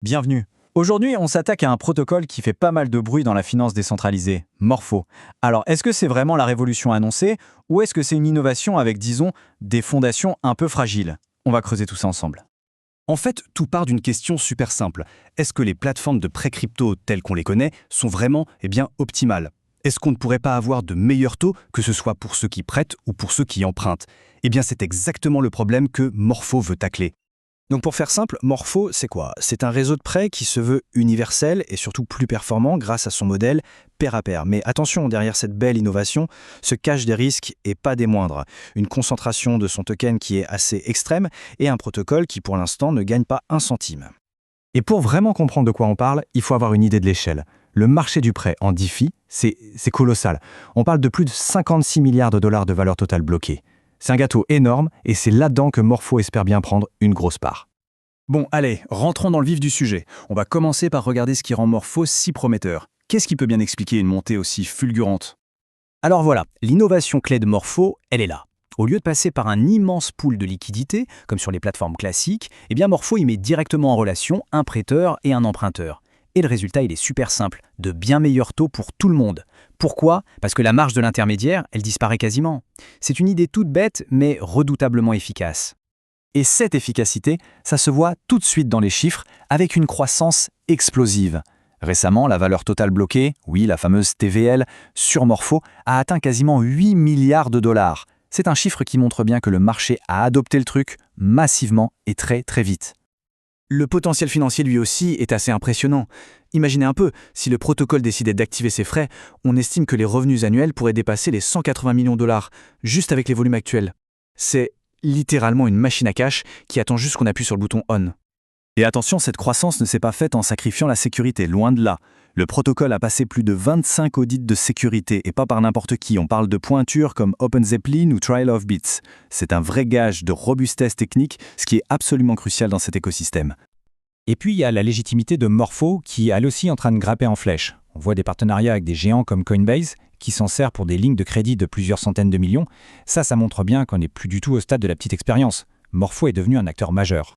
Bienvenue. Aujourd'hui, on s'attaque à un protocole qui fait pas mal de bruit dans la finance décentralisée, Morpho. Alors, est-ce que c'est vraiment la révolution annoncée ou est-ce que c'est une innovation avec, disons, des fondations un peu fragiles? On va creuser tout ça ensemble. En fait, tout part d'une question super simple. Est-ce que les plateformes de prêt crypto telles qu'on les connaît sont vraiment optimales? Est-ce qu'on ne pourrait pas avoir de meilleurs taux, que ce soit pour ceux qui prêtent ou pour ceux qui empruntent? C'est exactement le problème que Morpho veut tacler. Donc pour faire simple, Morpho, c'est quoi? C'est un réseau de prêts qui se veut universel et surtout plus performant grâce à son modèle pair à pair. Mais attention, derrière cette belle innovation se cachent des risques et pas des moindres. Une concentration de son token qui est assez extrême et un protocole qui pour l'instant ne gagne pas un centime. Et pour vraiment comprendre de quoi on parle, il faut avoir une idée de l'échelle. Le marché du prêt en DeFi, c'est colossal. On parle de plus de 56 milliards de dollars de valeur totale bloquée. C'est un gâteau énorme et c'est là-dedans que Morpho espère bien prendre une grosse part. Bon, allez, rentrons dans le vif du sujet. On va commencer par regarder ce qui rend Morpho si prometteur. Qu'est-ce qui peut bien expliquer une montée aussi fulgurante? Alors voilà, l'innovation clé de Morpho, elle est là. Au lieu de passer par un immense pool de liquidités, comme sur les plateformes classiques, Morpho y met directement en relation un prêteur et un emprunteur. Et le résultat, il est super simple, de bien meilleurs taux pour tout le monde. Pourquoi? Parce que la marge de l'intermédiaire, elle disparaît quasiment. C'est une idée toute bête, mais redoutablement efficace. Et cette efficacité, ça se voit tout de suite dans les chiffres avec une croissance explosive. Récemment, la valeur totale bloquée, oui, la fameuse TVL, sur Morpho, a atteint quasiment 8 milliards de dollars. C'est un chiffre qui montre bien que le marché a adopté le truc massivement et très très vite. Le potentiel financier lui aussi est assez impressionnant. Imaginez un peu, si le protocole décidait d'activer ses frais, on estime que les revenus annuels pourraient dépasser les 180 millions de dollars, juste avec les volumes actuels. C'est littéralement une machine à cash qui attend juste qu'on appuie sur le bouton on. Et attention, cette croissance ne s'est pas faite en sacrifiant la sécurité, loin de là. Le protocole a passé plus de 25 audits de sécurité et pas par n'importe qui. On parle de pointures comme OpenZeppelin ou Trail of Bits. C'est un vrai gage de robustesse technique, ce qui est absolument crucial dans cet écosystème. Et puis il y a la légitimité de Morpho qui est elle aussi en train de grimper en flèche. On voit des partenariats avec des géants comme Coinbase qui s'en sert pour des lignes de crédit de plusieurs centaines de millions. Ça montre bien qu'on n'est plus du tout au stade de la petite expérience. Morpho est devenu un acteur majeur.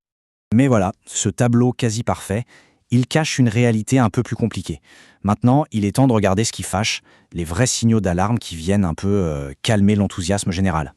Mais voilà, ce tableau quasi parfait, il cache une réalité un peu plus compliquée. Maintenant, il est temps de regarder ce qui fâche, les vrais signaux d'alarme qui viennent un peu calmer l'enthousiasme général.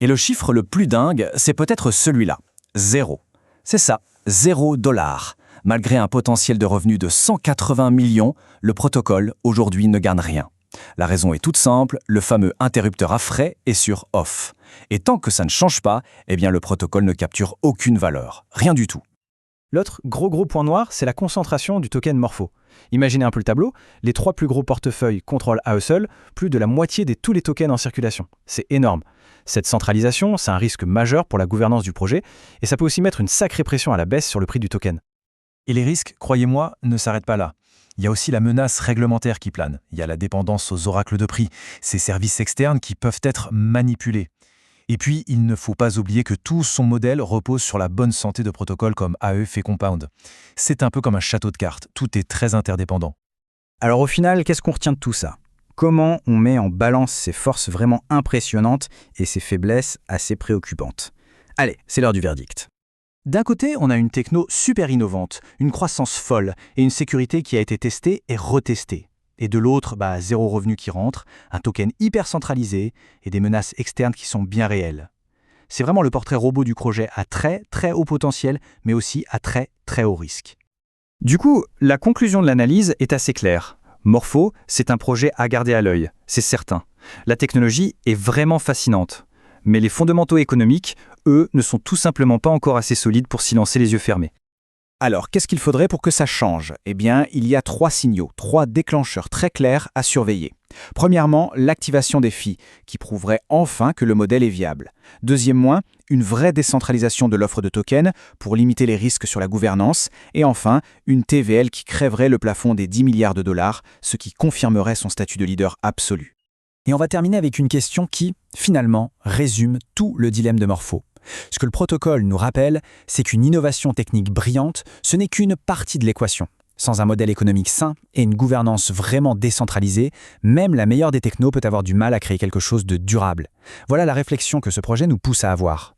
Et le chiffre le plus dingue, c'est peut-être celui-là. 0. C'est ça, 0 $. Malgré un potentiel de revenus de 180 millions, le protocole, aujourd'hui, ne gagne rien. La raison est toute simple, le fameux interrupteur à frais est sur off. Et tant que ça ne change pas, le protocole ne capture aucune valeur. Rien du tout. L'autre gros point noir, c'est la concentration du token Morpho. Imaginez un peu le tableau, les 3 plus gros portefeuilles contrôlent à eux seuls plus de la moitié de tous les tokens en circulation. C'est énorme. Cette centralisation, c'est un risque majeur pour la gouvernance du projet et ça peut aussi mettre une sacrée pression à la baisse sur le prix du token. Et les risques, croyez-moi, ne s'arrêtent pas là. Il y a aussi la menace réglementaire qui plane. Il y a la dépendance aux oracles de prix, ces services externes qui peuvent être manipulés. Et puis, il ne faut pas oublier que tout son modèle repose sur la bonne santé de protocoles comme AEF et Compound. C'est un peu comme un château de cartes, tout est très interdépendant. Alors au final, qu'est-ce qu'on retient de tout ça? Comment on met en balance ces forces vraiment impressionnantes et ces faiblesses assez préoccupantes? Allez, c'est l'heure du verdict. D'un côté, on a une techno super innovante, une croissance folle et une sécurité qui a été testée et retestée. Et de l'autre, zéro revenu qui rentre, un token hyper centralisé et des menaces externes qui sont bien réelles. C'est vraiment le portrait robot du projet à très très haut potentiel, mais aussi à très très haut risque. Du coup, la conclusion de l'analyse est assez claire. Morpho, c'est un projet à garder à l'œil, c'est certain. La technologie est vraiment fascinante. Mais les fondamentaux économiques, eux, ne sont tout simplement pas encore assez solides pour s'y lancer les yeux fermés. Alors, qu'est-ce qu'il faudrait pour que ça change? Il y a 3 signaux, 3 déclencheurs très clairs à surveiller. Premièrement, l'activation des fees, qui prouverait enfin que le modèle est viable. Deuxièmement, une vraie décentralisation de l'offre de tokens pour limiter les risques sur la gouvernance. Et enfin, une TVL qui crèverait le plafond des 10 milliards de dollars, ce qui confirmerait son statut de leader absolu. Et on va terminer avec une question qui, finalement, résume tout le dilemme de Morpho. Ce que le protocole nous rappelle, c'est qu'une innovation technique brillante, ce n'est qu'une partie de l'équation. Sans un modèle économique sain et une gouvernance vraiment décentralisée, même la meilleure des technos peut avoir du mal à créer quelque chose de durable. Voilà la réflexion que ce projet nous pousse à avoir.